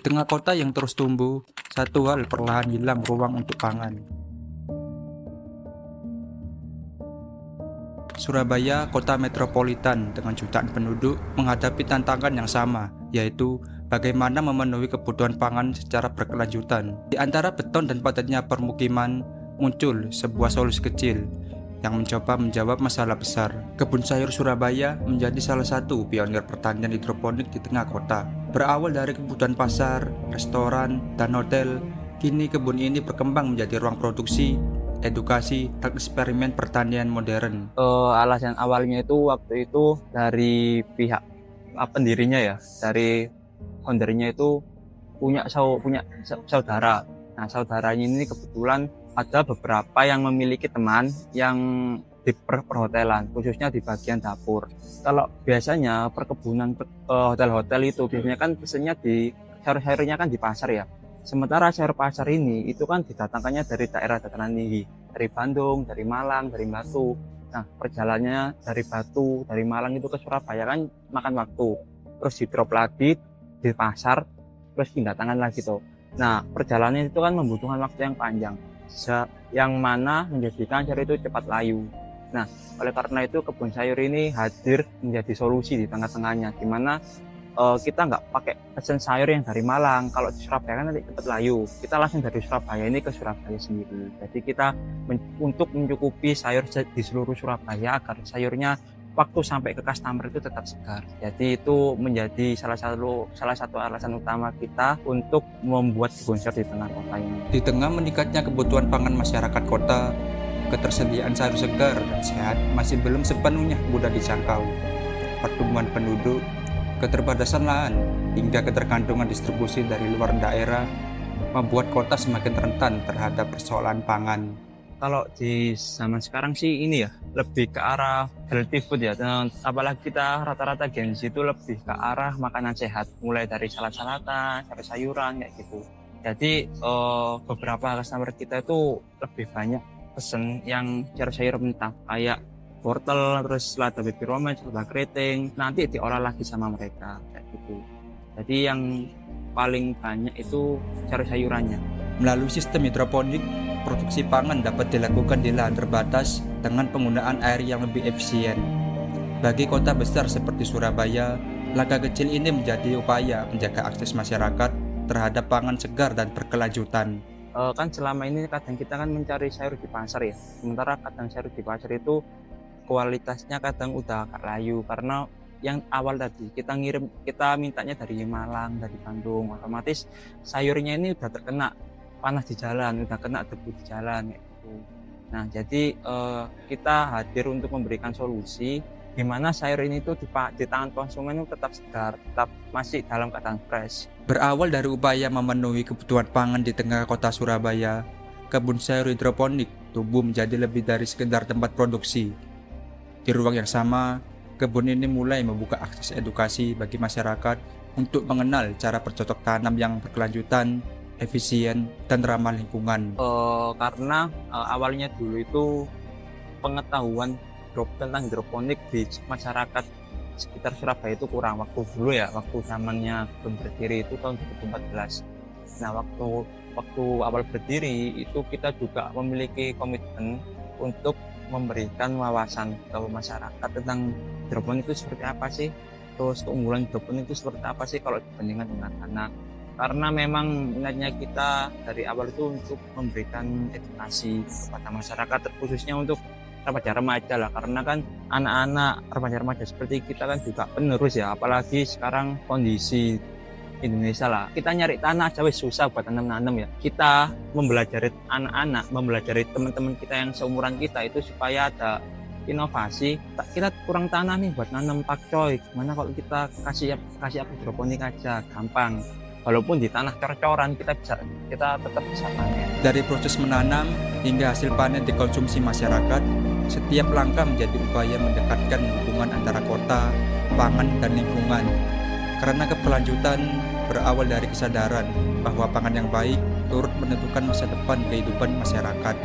tengah kota yang terus tumbuh, satu hal perlahan hilang ruang untuk pangan. Surabaya, kota metropolitan dengan jutaan penduduk, menghadapi tantangan yang sama, yaitu bagaimana memenuhi kebutuhan pangan secara berkelanjutan. Di antara beton dan padatnya permukiman, muncul sebuah solusi kecil yang mencoba menjawab masalah besar. Kebun sayur Surabaya menjadi salah satu pionir pertanian hidroponik di tengah kota. Berawal dari kebutuhan pasar, restoran, dan hotel, kini kebun ini berkembang menjadi ruang produksi, edukasi, dan eksperimen pertanian modern. Alasan awalnya itu waktu itu dari pihak pendirinya ya, dari foundernya itu punya saudara. Nah, saudaranya ini kebetulan ada beberapa yang memiliki teman yang di perhotelan, khususnya di bagian dapur. Kalau biasanya perkebunan hotel-hotel itu biasanya kan pesennya di sayur-sayurnya kan di pasar ya. Sementara sayur pasar ini itu kan didatangkannya dari daerah dataran tinggi, dari Bandung, dari Malang, dari Batu. Nah, perjalanannya dari Batu, dari Malang itu ke Surabaya kan makan waktu. Terus di drop lagi di pasar, terus didatangkan lagi tuh. Nah, perjalanan itu kan membutuhkan waktu yang panjang, yang mana menjadikan sayur itu cepat layu. Nah, oleh karena itu kebun sayur ini hadir menjadi solusi di tengah-tengahnya, di mana kita nggak pakai pesen sayur yang dari Malang. Kalau di Surabaya kan nanti cepat layu, kita langsung dari Surabaya ini ke Surabaya sendiri. Jadi kita untuk mencukupi sayur di seluruh Surabaya agar sayurnya waktu sampai ke customer itu tetap segar. Jadi itu menjadi salah satu alasan utama kita untuk membuat kebun sayur di tengah kota ini. Di tengah meningkatnya kebutuhan pangan masyarakat kota, ketersediaan sayur segar dan sehat masih belum sepenuhnya mudah dijangkau. Pertumbuhan penduduk, keterbatasan lahan, hingga ketergantungan distribusi dari luar daerah membuat kota semakin rentan terhadap persoalan pangan. Kalau di zaman sekarang sih ini ya lebih ke arah healthy food ya, dan apalagi kita rata-rata Gen Z itu lebih ke arah makanan sehat, mulai dari salad-saladan, sayur-sayuran kayak gitu. Jadi beberapa customer kita itu lebih banyak pesen yang sayur-sayur mentah kayak wortel, terus lada baby romaine, lada keriting, nanti diolah lagi sama mereka kayak gitu. Jadi yang paling banyak itu sayur-sayurannya. Melalui sistem hidroponik, produksi pangan dapat dilakukan di lahan terbatas dengan penggunaan air yang lebih efisien. Bagi kota besar seperti Surabaya, langkah kecil ini menjadi upaya menjaga akses masyarakat terhadap pangan segar dan berkelanjutan. Kan selama ini kadang kita kan mencari sayur di pasar ya, sementara kadang sayur di pasar itu kualitasnya kadang udah agak layu, karena yang awal tadi kita mintanya dari Malang, dari Bandung, otomatis sayurnya ini udah terkena panas di jalan, udah kena debu di jalan kayak gitu. Nah, jadi kita hadir untuk memberikan solusi di mana sayur ini tuh di tangan konsumen itu tetap segar, tetap masih dalam keadaan fresh. Berawal dari upaya memenuhi kebutuhan pangan di tengah kota Surabaya, kebun sayur hidroponik tumbuh menjadi lebih dari sekedar tempat produksi. Di ruang yang sama, kebun ini mulai membuka akses edukasi bagi masyarakat untuk mengenal cara bercocok tanam yang berkelanjutan, efisien, dan ramah lingkungan. Karena awalnya dulu itu pengetahuan tentang hidroponik di masyarakat sekitar Surabaya itu kurang waktu dulu ya, waktu zamannya belum berdiri itu tahun 2014. Nah, waktu awal berdiri itu kita juga memiliki komitmen untuk memberikan wawasan ke masyarakat tentang hidroponik itu seperti apa sih, terus keunggulan hidroponik itu seperti apa sih kalau dibandingkan dengan tanah. Karena memang niatnya kita dari awal itu untuk memberikan edukasi kepada masyarakat, khususnya untuk remaja lah, karena kan anak-anak remaja seperti kita kan juga penerus ya, apalagi sekarang kondisi Indonesia lah, kita nyari tanah aja wis susah buat tanam-tanam ya. Kita mempelajari anak-anak, mempelajari teman-teman kita yang seumuran kita itu supaya ada inovasi. Kita kurang tanah nih buat nanam pakcoy, gimana kalau kita kasih hidroponik aja, gampang. Walaupun di tanah cor-coran kita tetap bisa panen. Dari proses menanam hingga hasil panen dikonsumsi masyarakat, setiap langkah menjadi upaya mendekatkan hubungan antara kota, pangan, dan lingkungan. Karena keberlanjutan berawal dari kesadaran bahwa pangan yang baik turut menentukan masa depan kehidupan masyarakat.